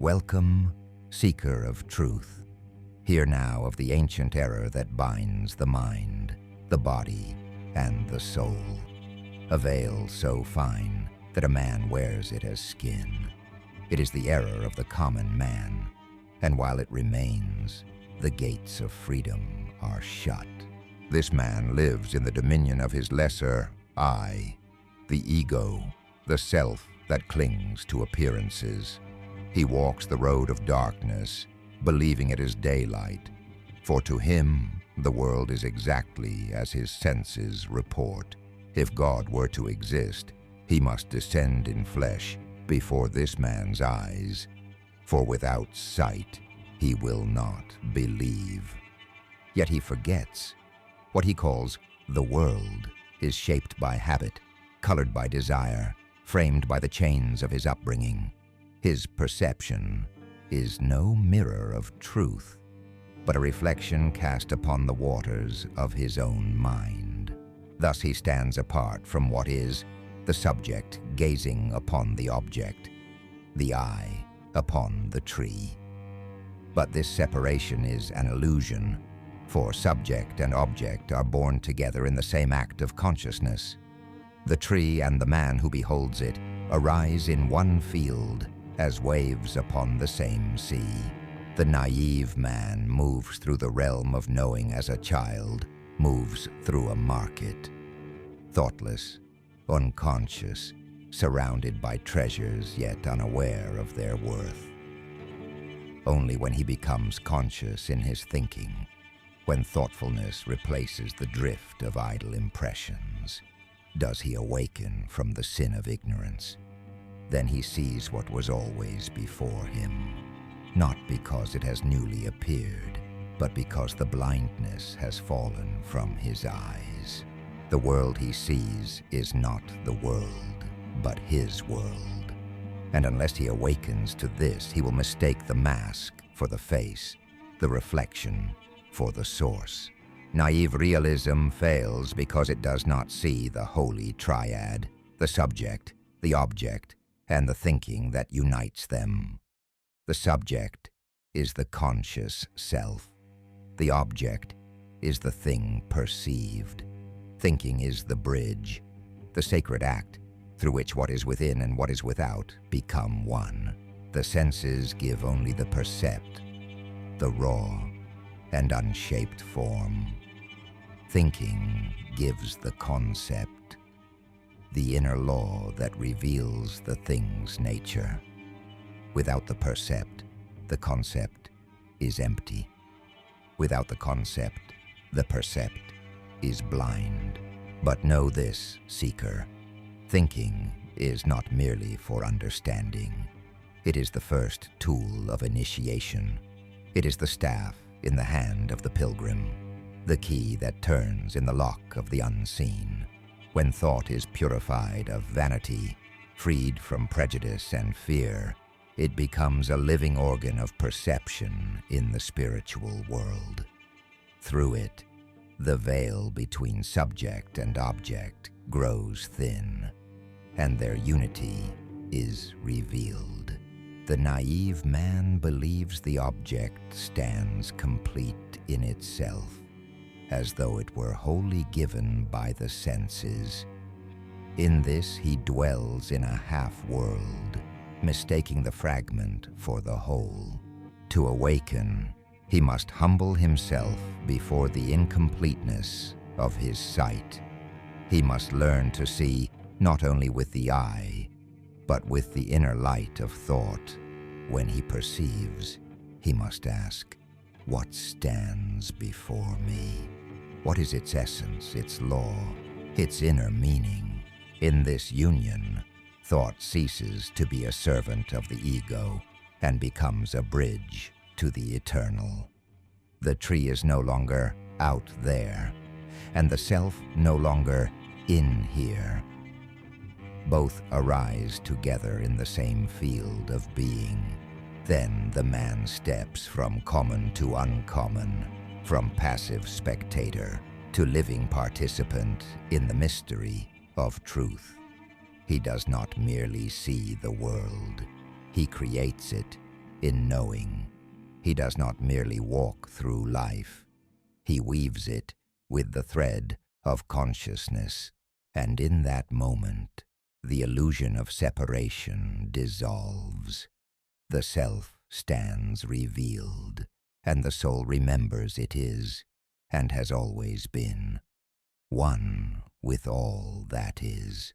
Welcome, seeker of truth. Hear now of the ancient error that binds the mind, the body, and the soul. A veil so fine that a man wears it as skin. It is the error of the common man, and while it remains, the gates of freedom are shut. This man lives in the dominion of his lesser I, the ego, the self that clings to appearances. He walks the road of darkness, believing it is daylight, for to him the world is exactly as his senses report. If God were to exist, he must descend in flesh before this man's eyes, for without sight he will not believe. Yet he forgets. What he calls the world is shaped by habit, colored by desire, framed by the chains of his upbringing. His perception is no mirror of truth, but a reflection cast upon the waters of his own mind. Thus he stands apart from what is the subject gazing upon the object, the eye upon the tree. But this separation is an illusion, for subject and object are born together in the same act of consciousness. The tree and the man who beholds it arise in one field as waves upon the same sea. The naive man moves through the realm of knowing as a child moves through a market. Thoughtless, unconscious, surrounded by treasures yet unaware of their worth. Only when he becomes conscious in his thinking, when thoughtfulness replaces the drift of idle impressions, does he awaken from the sin of ignorance. Then he sees what was always before him, not because it has newly appeared, but because the blindness has fallen from his eyes. The world he sees is not the world, but his world. And unless he awakens to this, he will mistake the mask for the face, the reflection for the source. Naive realism fails because it does not see the holy triad, the subject, the object, and the thinking that unites them. The subject is the conscious self. The object is the thing perceived. Thinking is the bridge, the sacred act through which what is within and what is without become one. The senses give only the percept, the raw and unshaped form. Thinking gives the concept, the inner law that reveals the thing's nature. Without the percept, the concept is empty. Without the concept, the percept is blind. But know this, seeker, thinking is not merely for understanding. It is the first tool of initiation. It is the staff in the hand of the pilgrim, the key that turns in the lock of the unseen. When thought is purified of vanity, freed from prejudice and fear, it becomes a living organ of perception in the spiritual world. Through it, the veil between subject and object grows thin, and their unity is revealed. The naive man believes the object stands complete in itself, as though it were wholly given by the senses. In this he dwells in a half-world, mistaking the fragment for the whole. To awaken, he must humble himself before the incompleteness of his sight. He must learn to see not only with the eye, but with the inner light of thought. When he perceives, he must ask, "What stands before me?" What is its essence, its law, its inner meaning? In this union, thought ceases to be a servant of the ego and becomes a bridge to the eternal. The tree is no longer out there, and the self no longer in here. Both arise together in the same field of being. Then the man steps from common to uncommon, from passive spectator to living participant in the mystery of truth. He does not merely see the world, he creates it in knowing. He does not merely walk through life. He weaves it with the thread of consciousness, and in that moment, the illusion of separation dissolves. The self stands revealed, and the soul remembers it is, and has always been, one with all that is.